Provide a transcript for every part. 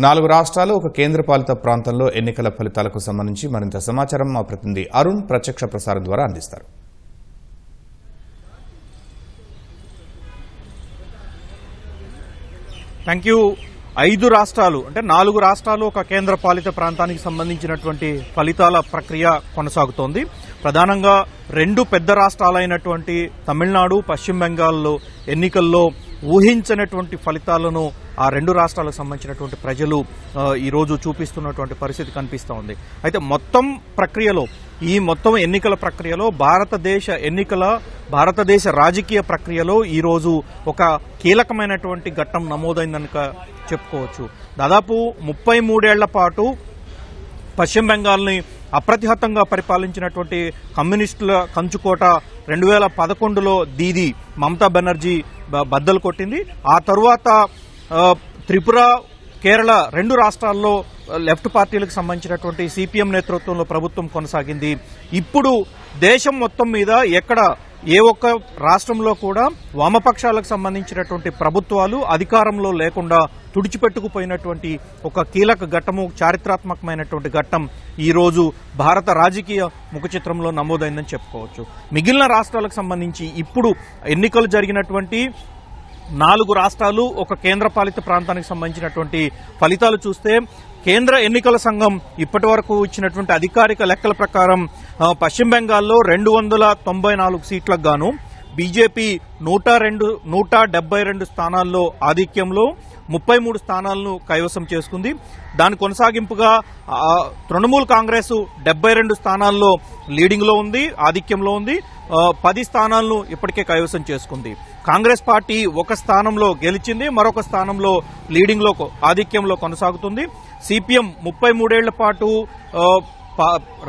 4 రాష్ట్రాలు ఒక కేంద్రపాలిత ప్రాంతంలో ఎన్నికల ఫలితాలకు సంబంధించి మరింత సమాచారం మా ప్రతినిధి అరుణ్ ప్రత్యక్ష ప్రసారం ద్వారా అందిస్తారు. Thank you. 5 రాష్ట్రాలు అంటే 4 రాష్ట్రాలు ఒక కేంద్ర పాలిత ప్రాంతానికి సంబంధించినటువంటి ఫలితాల ప్రక్రియ కొనసాగుతోంది. ప్రధానంగా 2 పెద్ద రాష్ట్రాలైనటువంటి తమిళనాడు, పశ్చిమ బెంగాల్లో ఎన్నికల్లో ఊహించినటువంటి ఫలితాలను ఆ 2 రాష్ట్రాలకు సంబంధించినటువంటి ప్రజలు ఈరోజు చూపిస్తున్నటువంటి పరిస్థితి కనిపిస్తూ ఉంది. అయితే మొత్తం ఎన్నికల ప్రక్రియలో భారతదేశ రాజకీయ ప్రక్రియలో ఈరోజు ఒక కీలకమైనటువంటి ఘట్టం నమోదైందనుక చెప్పుకోవచ్చు. దాదాపు 33 ఏళ్ల పాటు పశ్చిమ బెంగాల్ని అప్రతిహతంగా పరిపాలించినటువంటి కమ్యూనిస్టుల కంచుకోట 2011లో దీదీ మమతా బెనర్జీ బద్దలు కొట్టింది. ఆ తరువాత త్రిపుర, కేరళ 2 రాష్ట్రాల్లో లెఫ్ట్ పార్టీలకు సంబంధించినటువంటి సిపిఎం నేతృత్వంలో ప్రభుత్వం కొనసాగింది. ఇప్పుడు దేశం మొత్తం మీద ఏ ఒక్క రాష్ట్రంలో కూడా వామపక్షాలకు సంబంధించినటువంటి ప్రభుత్వాలు అధికారంలో లేకుండా తుడిచిపెట్టుకుపోయినటువంటి ఒక కీలక ఘట్టము, చారిత్రాత్మకమైనటువంటి ఘట్టం ఈరోజు భారత రాజకీయ ముఖచిత్రంలో నమోదైందని చెప్పుకోవచ్చు. మిగిలిన రాష్ట్రాలకు సంబంధించి ఇప్పుడు ఎన్నికలు జరిగినటువంటి 4 రాష్ట్రాలు ఒక కేంద్రపాలిత ప్రాంతానికి సంబంధించినటువంటి ఫలితాలు చూస్తే కేంద్ర ఎన్నికల సంఘం ఇప్పటి వరకు ఇచ్చినటువంటి అధికారిక లెక్కల ప్రకారం పశ్చిమ బెంగాల్లో 294 సీట్లకు గాను బీజేపీ 172 స్థానాల్లో ఆధిక్యంలో 33 స్థానాలను కైవసం చేసుకుంది. దాని కొనసాగింపుగా తృణమూల్ కాంగ్రెస్ 72 స్థానాల్లో లీడింగ్లో ఉంది, ఆధిక్యంలో ఉంది. 10 స్థానాలను ఇప్పటికే కైవసం చేసుకుంది. కాంగ్రెస్ పార్టీ 1 స్థానంలో గెలిచింది, మరొక స్థానంలో లీడింగ్లో ఆధిక్యంలో కొనసాగుతుంది. సిపిఎం 33 ఏళ్ల పాటు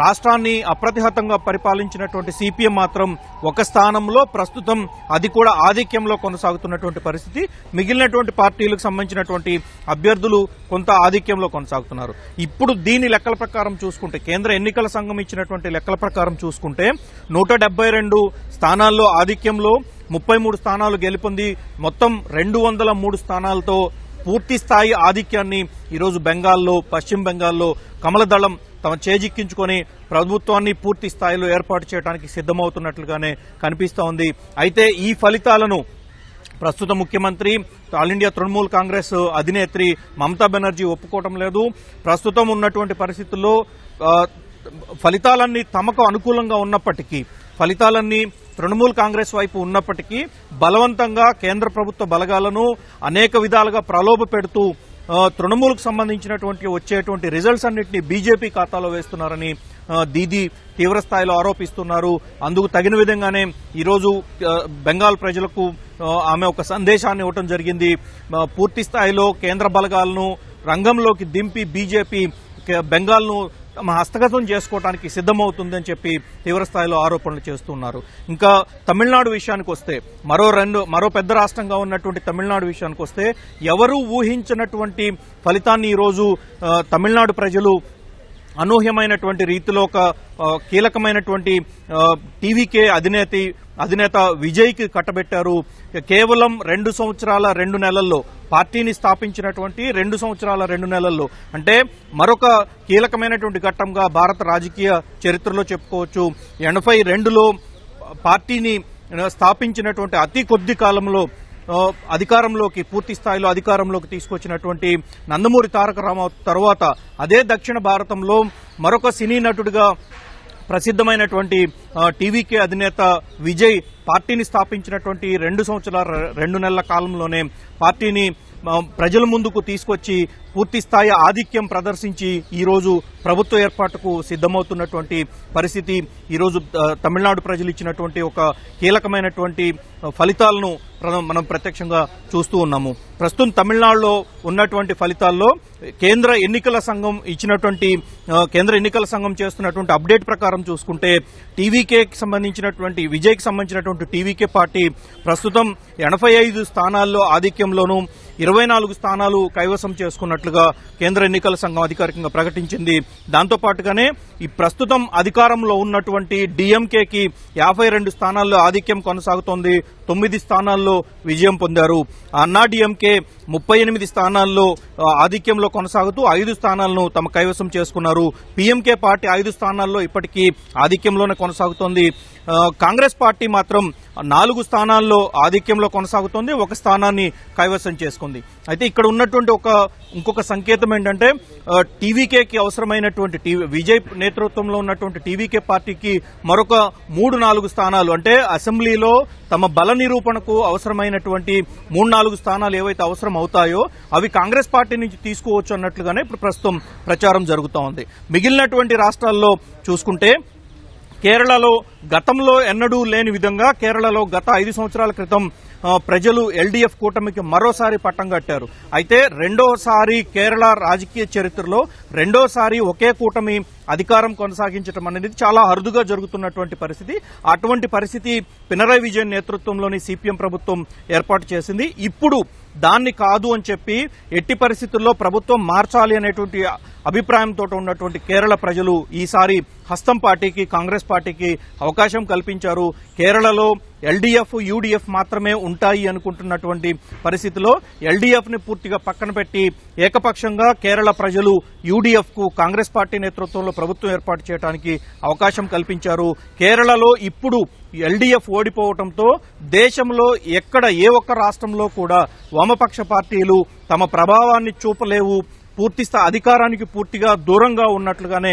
రాష్ట్రాన్ని అప్రతిహతంగా పరిపాలించినటువంటి సిపిఎం మాత్రం 1 స్థానంలో ప్రస్తుతం అది కూడా ఆధిక్యంలో కొనసాగుతున్నటువంటి పరిస్థితి. మిగిలినటువంటి పార్టీలకు సంబంధించినటువంటి అభ్యర్థులు కొంత ఆధిక్యంలో కొనసాగుతున్నారు. ఇప్పుడు దీని లెక్కల ప్రకారం చూసుకుంటే, కేంద్ర ఎన్నికల సంఘం ఇచ్చినటువంటి లెక్కల ప్రకారం చూసుకుంటే 172 స్థానాల్లో ఆధిక్యంలో 33 స్థానాలు గెలుపొంది మొత్తం 203 స్థానాలతో పూర్తి స్థాయి ఆధిక్యాన్ని ఈరోజు పశ్చిమ బెంగాల్లో కమలదళం తమ చేజిక్కించుకొని ప్రభుత్వాన్ని పూర్తి స్థాయిలో ఏర్పాటు చేయడానికి సిద్దమవుతున్నట్లుగానే కనిపిస్తూ ఉంది. అయితే ఈ ఫలితాలను ప్రస్తుత ముఖ్యమంత్రి, ఆల్ ఇండియా తృణమూల్ కాంగ్రెస్ అధినేత్రి మమతా బెనర్జీ ఒప్పుకోవటం లేదు. ప్రస్తుతం ఉన్నటువంటి పరిస్థితుల్లో ఫలితాలన్నీ తమకు అనుకూలంగా ఉన్నప్పటికీ, ఫలితాలన్నీ తృణమూల్ కాంగ్రెస్ వైపు ఉన్నప్పటికీ బలవంతంగా కేంద్ర ప్రభుత్వ బలగాలను అనేక విధాలుగా ప్రలోభ పెడుతూ తృణమూల్కు సంబంధించినటువంటి వచ్చేటువంటి రిజల్ట్స్ అన్నింటినీ బీజేపీ ఖాతాలో వేస్తున్నారని దీదీ తీవ్రస్థాయిలో ఆరోపిస్తున్నారు. అందుకు తగిన విధంగానే ఈరోజు బెంగాల్ ప్రజలకు ఆమె ఒక సందేశాన్ని ఇవ్వడం జరిగింది. పూర్తి స్థాయిలో కేంద్ర బలగాలను రంగంలోకి దింపి బీజేపీ బెంగాల్ను తమ హస్తగతం చేసుకోవడానికి సిద్దమవుతుందని చెప్పి తీవ్రస్థాయిలో ఆరోపణలు చేస్తున్నారు. ఇంకా తమిళనాడు విషయానికి వస్తే, మరో పెద్ద రాష్ట్రంగా ఉన్నటువంటి తమిళనాడు విషయానికి వస్తే ఎవరూ ఊహించినటువంటి ఫలితాన్ని ఈరోజు తమిళనాడు ప్రజలు అనూహ్యమైనటువంటి రీతిలో ఒక కీలకమైనటువంటి టీవీకే అధినేత విజయ్కి కట్టబెట్టారు. కేవలం 2 సంవత్సరాల 2 నెలల్లో పార్టీని స్థాపించినటువంటి 2 సంవత్సరాల 2 నెలల్లో అంటే మరొక కీలకమైనటువంటి ఘట్టంగా భారత రాజకీయ చరిత్రలో చెప్పుకోవచ్చు. 82లో పార్టీని స్థాపించినటువంటి అతి కొద్ది కాలంలో పూర్తి స్థాయిలో అధికారంలోకి తీసుకొచ్చినటువంటి నందమూరి తారక రామారావు తర్వాత అదే దక్షిణ భారతంలో మరొక సినీ నటుడిగా ప్రసిద్ధమైనటువంటి టీవీకే అధినేత విజయ్ పార్టీని స్థాపించినటువంటి 2 సంవత్సరాల 2 నెలల కాలంలోనే పార్టీని ప్రజల ముందుకు తీసుకొచ్చి పూర్తి స్థాయి ఆధిక్యం ప్రదర్శించి ఈరోజు ప్రభుత్వ ఏర్పాటుకు సిద్దమవుతున్నటువంటి పరిస్థితి. ఈరోజు తమిళనాడు ప్రజలు ఇచ్చినటువంటి ఒక కీలకమైనటువంటి ఫలితాలను మనం ప్రత్యక్షంగా చూస్తూ ఉన్నాము. ప్రస్తుతం తమిళనాడులో ఉన్నటువంటి ఫలితాల్లో కేంద్ర ఎన్నికల సంఘం చేస్తున్నటువంటి అప్డేట్ ప్రకారం చూసుకుంటే టీవీకేకి సంబంధించినటువంటి విజయ్కి సంబంధించినటువంటి టీవీకే పార్టీ ప్రస్తుతం 85 స్థానాల్లో ఆధిక్యంలోనూ 24 స్థానాలు కైవసం చేసుకున్నట్లుగా కేంద్ర ఎన్నికల సంఘం అధికారికంగా ప్రకటించింది. దాంతో పాటుగానే ఈ ప్రస్తుతం అధికారంలో ఉన్నటువంటి డీఎంకేకి 52 స్థానాల్లో ఆధిక్యం కొనసాగుతోంది. 9 స్థానాల్లో విజయం పొందారు. అన్నా డీఎంకే ఇప్పటికే 38 స్థానాల్లో ఆధిక్యంలో కొనసాగుతూ 5 స్థానాలను తమ కైవసం చేసుకున్నారు. పీఎంకే పార్టీ 5 స్థానాల్లో ఇప్పటికీ ఆధిక్యంలోనే కొనసాగుతోంది. కాంగ్రెస్ పార్టీ మాత్రం 4 స్థానాల్లో ఆధిక్యంలో కొనసాగుతోంది, 1 స్థానాన్ని కైవసం చేసుకుంది. అయితే ఇక్కడ ఉన్నటువంటి ఇంకొక సంకేతం ఏంటంటే టీవీకేకి అవసరమైనటువంటి విజయ్ నేతృత్వంలో ఉన్నటువంటి టీవీకే పార్టీకి మరొక 3-4 స్థానాలు అంటే అసెంబ్లీలో తమ బల నిరూపణకు అవసరమైనటువంటి 3-4 స్థానాలు ఏవైతే అవసరం అవుతాయో అవి కాంగ్రెస్ పార్టీ నుంచి తీసుకోవచ్చు అన్నట్లుగానే ఇప్పుడు ప్రస్తుతం ప్రచారం జరుగుతూ ఉంది. మిగిలినటువంటి రాష్ట్రాల్లో చూసుకుంటే కేరళలో గతంలో ఎన్నడూ లేని విధంగా కేరళలో గత 5 సంవత్సరాల క్రితం ప్రజలు ఎల్డీఎఫ్ కూటమికి మరోసారి పట్టం కట్టారు. అయితే రెండోసారి కేరళ రాజకీయ చరిత్రలో రెండోసారి ఒకే కూటమి అధికారం కొనసాగించడం అనేది చాలా అరుదుగా జరుగుతున్నటువంటి పరిస్థితి. అటువంటి పరిస్థితి పినరయ్ విజయన్ నేతృత్వంలోని సిపిఎం ప్రభుత్వం ఏర్పాటు చేసింది. ఇప్పుడు దాన్ని కాదు అని చెప్పి ఎట్టి పరిస్థితుల్లో ప్రభుత్వం మార్చాలి అనేటువంటి అభిప్రాయంతో ఉన్నటువంటి కేరళ ప్రజలు ఈసారి హస్తం పార్టీకి కాంగ్రెస్ పార్టీకి అవకాశం కల్పించారు. కేరళలో ఎల్డీఎఫ్ యూడీఎఫ్ మాత్రమే ఉంటాయి అనుకుంటున్నటువంటి పరిస్థితిలో ఎల్డీఎఫ్ ని పూర్తిగా పక్కన పెట్టి ఏకపక్షంగా కేరళ ప్రజలు యూడీఎఫ్ కు కాంగ్రెస్ పార్టీ నేతృత్వంలో ప్రభుత్వం ఏర్పాటు చేయడానికి అవకాశం కల్పించారు. కేరళలో ఇప్పుడు ఎల్డీఎఫ్ ఓడిపోవడంతో దేశంలో ఎక్కడ ఏ ఒక్క రాష్ట్రంలో కూడా వామపక్ష పార్టీలు తమ ప్రభావాన్ని చూపలేవు, పూర్తిస్థాయి అధికారానికి పూర్తిగా దూరంగా ఉన్నట్లుగానే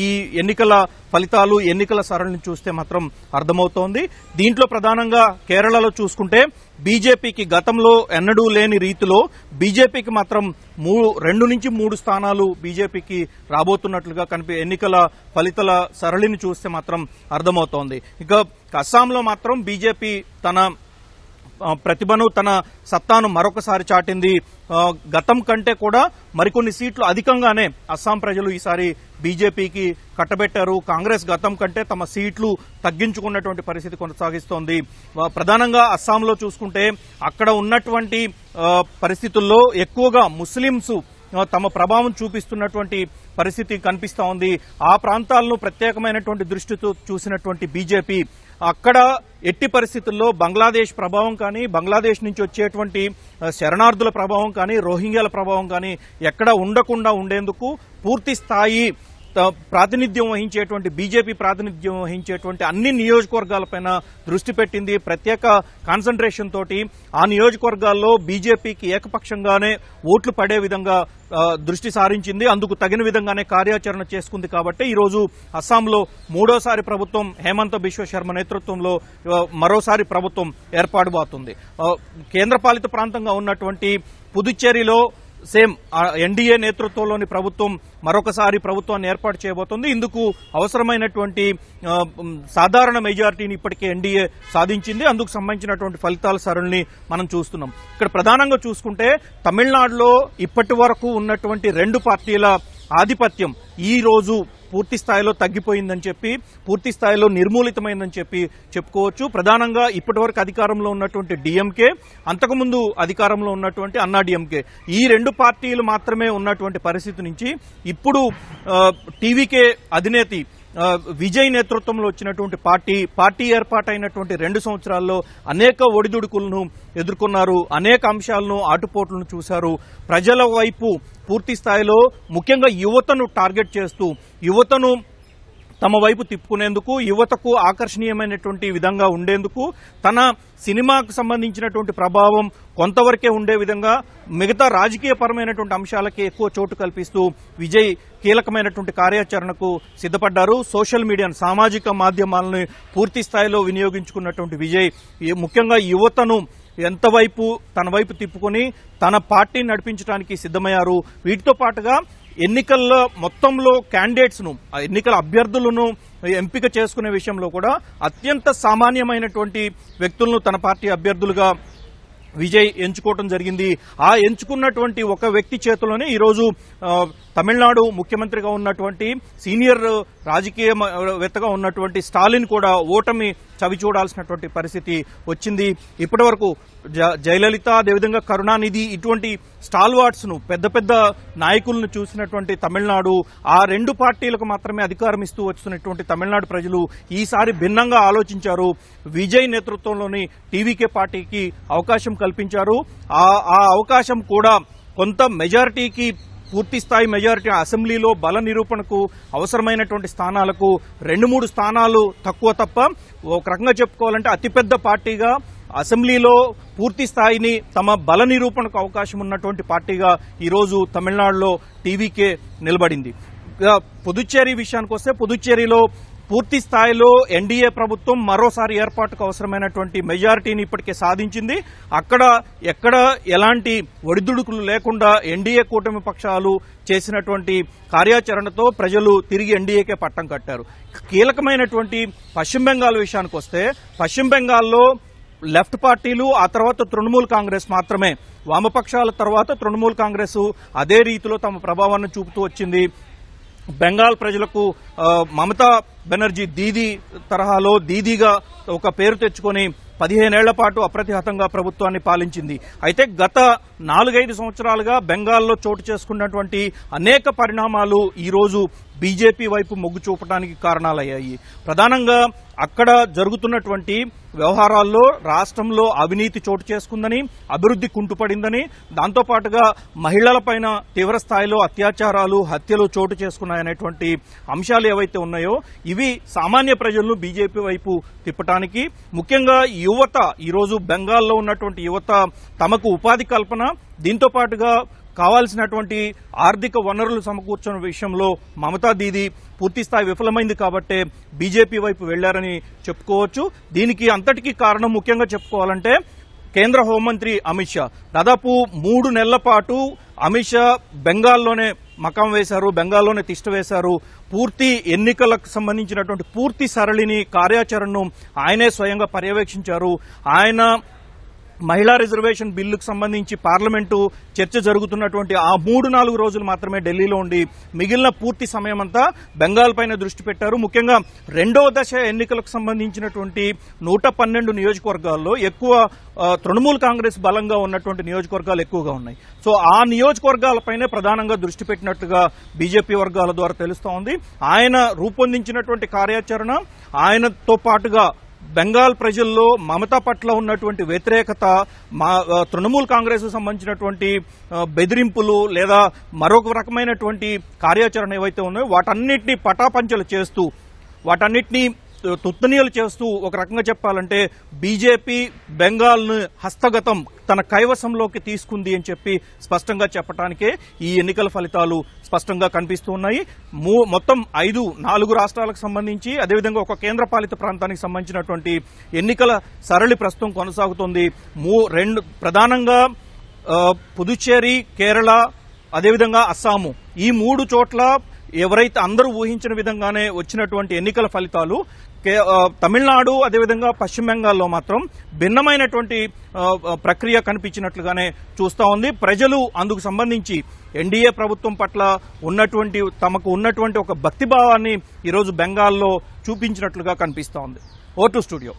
ఈ ఎన్నికల ఫలితాలు ఎన్నికల సరళిని చూస్తే మాత్రం అర్థమవుతోంది. దీంట్లో ప్రధానంగా కేరళలో చూసుకుంటే బీజేపీకి గతంలో ఎన్నడూ లేని రీతిలో బీజేపీకి మాత్రం 2 నుంచి 3 స్థానాలు బీజేపీకి రాబోతున్నట్లుగా ఎన్నికల ఫలితాల సరళిని చూస్తే మాత్రం అర్థమవుతోంది. ఇక అస్సాంలో మాత్రం బీజేపీ తన ప్రతిభను తన సత్తాను మరొకసారి చాటింది. గతం కంటే కూడా మరికొన్ని సీట్లు అధికంగానే అస్సాం ప్రజలు ఈసారి బీజేపీకి కట్టబెట్టారు. కాంగ్రెస్ గతం కంటే తమ సీట్లు తగ్గించుకున్నటువంటి పరిస్థితి కొనసాగిస్తోంది. ప్రధానంగా అస్సాంలో చూసుకుంటే అక్కడ ఉన్నటువంటి పరిస్థితుల్లో ఎక్కువగా ముస్లింస్ తమ ప్రభావం చూపిస్తున్నటువంటి పరిస్థితి కనిపిస్తా ఉంది. ఆ ప్రాంతాలను ప్రత్యేకమైనటువంటి దృష్టితో చూసినటువంటి బీజేపీ అక్కడ ఎట్టి పరిస్థితుల్లో బంగ్లాదేశ్ ప్రభావం కానీ బంగ్లాదేశ్ నుంచి వచ్చేటువంటి శరణార్థుల ప్రభావం కానీ రోహింగ్యాల ప్రభావం కానీ ఎక్కడ ఉండకుండా ఉండేందుకు పూర్తి స్థాయి ప్రాతినిధ్యం వహించేటువంటి బీజేపీ ప్రాతినిధ్యం వహించేటువంటి అన్ని నియోజకవర్గాలపైన దృష్టి పెట్టింది. ప్రత్యేక కాన్సంట్రేషన్ తోటి ఆ నియోజకవర్గాల్లో బీజేపీకి ఏకపక్షంగానే ఓట్లు పడే విధంగా దృష్టి సారించింది. అందుకు తగిన విధంగానే కార్యాచరణ చేసుకుంది. కాబట్టి ఈరోజు అస్సాంలో 3వసారి ప్రభుత్వం హేమంత బిశ్వ శర్మ నేతృత్వంలో మరోసారి ప్రభుత్వం ఏర్పాటుబాతుంది. కేంద్రపాలిత ప్రాంతంగా ఉన్నటువంటి పుదుచ్చేరిలో సేమ్ ఎన్డీఏ నేతృత్వంలోని ప్రభుత్వం మరొకసారి ప్రభుత్వాన్ని ఏర్పాటు చేయబోతోంది. ఇందుకు అవసరమైనటువంటి సాధారణ మెజారిటీని ఇప్పటికే ఎన్డీఏ సాధించింది. అందుకు సంబంధించినటువంటి ఫలితాల సరళిని మనం చూస్తున్నాం. ఇక్కడ ప్రధానంగా చూసుకుంటే తమిళనాడులో ఇప్పటి వరకు ఉన్నటువంటి 2 పార్టీల ఆధిపత్యం ఈ రోజు పూర్తి స్థాయిలో తగ్గిపోయిందని చెప్పి పూర్తి స్థాయిలో నిర్మూలితమైందని చెప్పి చెప్పుకోవచ్చు. ప్రధానంగా ఇప్పటివరకు అధికారంలో ఉన్నటువంటి డిఎంకే, అంతకుముందు అధికారంలో ఉన్నటువంటి అన్నా డిఎంకే, ఈ 2 పార్టీలు మాత్రమే ఉన్నటువంటి పరిస్థితి నుంచి ఇప్పుడు టీవీకే అధినేతి విజయ్ నేతృత్వంలో వచ్చినటువంటి పార్టీ ఏర్పాటైనటువంటి 2 సంవత్సరాల్లో అనేక ఒడిదుడుకులను ఎదుర్కొన్నారు. అనేక అంశాలను ఆటుపోట్లను చూశారు. ప్రజల వైపు పూర్తి స్థాయిలో ముఖ్యంగా యువతను టార్గెట్ చేస్తూ యువతను తమ వైపు తిప్పుకునేందుకు యువతకు ఆకర్షణీయమైనటువంటి విధంగా ఉండేందుకు తన సినిమాకు సంబంధించినటువంటి ప్రభావం కొంతవరకే ఉండే విధంగా మిగతా రాజకీయపరమైనటువంటి అంశాలకి ఎక్కువ చోటు కల్పిస్తూ విజయ్ కీలకమైనటువంటి కార్యాచరణకు సిద్ధపడ్డారు. సోషల్ మీడియాను సామాజిక మాధ్యమాలను పూర్తి స్థాయిలో వినియోగించుకున్నటువంటి విజయ్ ముఖ్యంగా యువతను ఎంతవైపు తన వైపు తిప్పుకొని తన పార్టీని నడిపించడానికి సిద్ధమయ్యారు. వీటితో పాటుగా ఎన్నికల్లో మొత్తంలో క్యాండిడేట్స్ ను ఎన్నికల అభ్యర్థులను ఎంపిక చేసుకునే విషయంలో కూడా అత్యంత సామాన్యమైనటువంటి వ్యక్తులను తన పార్టీ అభ్యర్థులుగా విజయ్ ఎంచుకోవడం జరిగింది. ఆ ఎంచుకున్నటువంటి ఒక వ్యక్తి చేతిలోనే ఈరోజు తమిళనాడు ముఖ్యమంత్రిగా ఉన్నటువంటి సీనియర్ రాజకీయవేత్తగా ఉన్నటువంటి స్టాలిన్ కూడా ఓటమి చవి చూడాల్సినటువంటి పరిస్థితి వచ్చింది. ఇప్పటి వరకు జయలలిత, అదేవిధంగా కరుణానిధి ఇటువంటి స్టాల్వార్డ్స్ ను, పెద్ద పెద్ద నాయకులను చూసినటువంటి తమిళనాడు, ఆ రెండు పార్టీలకు మాత్రమే అధికారం ఇస్తూ వస్తున్నటువంటి తమిళనాడు ప్రజలు ఈసారి భిన్నంగా ఆలోచించారు. విజయ్ నేతృత్వంలోని టీవీకే పార్టీకి అవకాశం కల్పించారు. ఆ అవకాశం కూడా కొంత మెజారిటీకి, పూర్తి స్థాయి మెజారిటీ అసెంబ్లీలో బల నిరూపణకు అవసరమైనటువంటి స్థానాలకు 2-3 స్థానాలు తక్కువ తప్ప, ఒక రకంగా చెప్పుకోవాలంటే అతిపెద్ద పార్టీగా అసెంబ్లీలో పూర్తి స్థాయిని తమ బల నిరూపణకు అవకాశం ఉన్నటువంటి పార్టీగా ఈరోజు తమిళనాడులో టీవీకే నిలబడింది. పుదుచ్చేరి విషయానికి వస్తే, పుదుచ్చేరిలో పూర్తి స్థాయిలో ఎన్డీఏ ప్రభుత్వం మరోసారి ఏర్పాటుకు అవసరమైనటువంటి మెజారిటీని ఇప్పటికే సాధించింది. అక్కడ ఎక్కడ ఎలాంటి ఒడిదుడుకులు లేకుండా ఎన్డీఏ కూటమి పక్షాలు చేసినటువంటి కార్యాచరణతో ప్రజలు తిరిగి ఎన్డీఏకే పట్టం కట్టారు. కీలకమైనటువంటి పశ్చిమ బెంగాల్ విషయానికి వస్తే, పశ్చిమ బెంగాల్లో లెఫ్ట్ పార్టీలు, ఆ తర్వాత తృణమూల్ కాంగ్రెస్ మాత్రమే, వామపక్షాల తర్వాత తృణమూల్ కాంగ్రెస్ అదే రీతిలో తమ ప్రభావాన్ని చూపుతూ వచ్చింది. బెంగాల్ ప్రజలకు మమతా బెనర్జీ దీదీ తరహాలో దీదీగా ఒక పేరు తెచ్చుకొని 15 ఏళ్ల పాటు అప్రతిహతంగా ప్రభుత్వాన్ని పాలించింది. అయితే గత 4-5 సంవత్సరాలుగా బెంగాల్లో చోటు చేసుకున్నటువంటి అనేక పరిణామాలు ఈరోజు బీజేపీ వైపు మొగ్గు చూపడానికి కారణాలయ్యాయి. ప్రధానంగా అక్కడ జరుగుతున్నటువంటి వ్యవహారాల్లో రాష్ట్రంలో అవినీతి చోటు చేసుకుందని, అభివృద్ధి కుంటుపడిందని, దాంతోపాటుగా మహిళలపైన తీవ్ర స్థాయిలో అత్యాచారాలు, హత్యలు చోటు చేసుకున్నాయనేటువంటి అంశాలు ఏవైతే ఉన్నాయో ఇవి సామాన్య ప్రజలను బీజేపీ వైపు తిప్పటానికి, ముఖ్యంగా యువత, ఈరోజు బెంగాల్లో ఉన్నటువంటి యువత తమకు ఉపాధి కల్పన, దీంతో పాటుగా కావాల్సినటువంటి ఆర్థిక వనరులు సమకూర్చున్న విషయంలో మమతా దీదీ పూర్తి స్థాయి విఫలమైంది కాబట్టే బీజేపీ వైపు వెళ్లారని చెప్పుకోవచ్చు. దీనికి అంతటికీ కారణం ముఖ్యంగా చెప్పుకోవాలంటే కేంద్ర హోంమంత్రి అమిత్ షా. దాదాపు 3 నెలల పాటు అమిత్ షా బెంగాల్లోనే మకాం వేశారు, బెంగాల్లోనే తిష్ట వేశారు. పూర్తి ఎన్నికలకు సంబంధించినటువంటి పూర్తి సరళిని, కార్యాచరణను ఆయనే స్వయంగా పర్యవేక్షించారు. ఆయన మహిళా రిజర్వేషన్ బిల్లుకు సంబంధించి పార్లమెంటు చర్చ జరుగుతున్నటువంటి ఆ 3-4 రోజులు మాత్రమే ఢిల్లీలో ఉండి మిగిలిన పూర్తి సమయం అంతా బెంగాల్ పైన దృష్టి పెట్టారు. ముఖ్యంగా 2వ దశ ఎన్నికలకు సంబంధించినటువంటి 112 నియోజకవర్గాల్లో ఎక్కువ తృణమూల్ కాంగ్రెస్ బలంగా ఉన్నటువంటి నియోజకవర్గాలు ఎక్కువగా ఉన్నాయి. సో ఆ నియోజకవర్గాలపైనే ప్రధానంగా దృష్టి పెట్టినట్టుగా బీజేపీ వర్గాల ద్వారా తెలుస్తోంది. ఆయన రూపొందించినటువంటి కార్యాచరణ, ఆయనతో పాటుగా బెంగాల్ ప్రజల్లో మమతా పట్ల ఉన్నటువంటి వ్యతిరేకత, తృణమూల్ కాంగ్రెస్ సంబంధించినటువంటి బెదిరింపులు లేదా మరొక రకమైనటువంటి కార్యాచరణ ఏవైతే ఉన్నాయో వాటన్నిటినీ పటాపంచలు చేస్తూ, వాటన్నిటినీ తుత్తనీయులు చేస్తూ, ఒక రకంగా చెప్పాలంటే బీజేపీ బెంగాల్ను హస్తగతం తన కైవసంలోకి తీసుకుంది అని చెప్పి స్పష్టంగా చెప్పడానికే ఈ ఎన్నికల ఫలితాలు స్పష్టంగా కనిపిస్తూ ఉన్నాయి. మొత్తం 4 రాష్ట్రాలకు సంబంధించి, అదేవిధంగా ఒక కేంద్రపాలిత ప్రాంతానికి సంబంధించినటువంటి ఎన్నికల సరళి ప్రస్తుతం కొనసాగుతోంది. ప్రధానంగా పుదుచ్చేరి, కేరళ, అదేవిధంగా అస్సాము, ఈ 3 చోట్ల ఎవరైతే అందరూ ఊహించిన విధంగానే వచ్చినటువంటి ఎన్నికల ఫలితాలు. తమిళనాడు, అదేవిధంగా పశ్చిమ బెంగాల్లో మాత్రం భిన్నమైనటువంటి ప్రక్రియ కనిపించినట్లుగానే చూస్తా ఉంది. ప్రజలు అందుకు సంబంధించి ఎన్డీఏ ప్రభుత్వం పట్ల తమకు ఉన్నటువంటి ఒక భక్తిభావాన్ని ఈరోజు బెంగాల్లో చూపించినట్లుగా కనిపిస్తా ఉంది. ఓ టు స్టూడియో.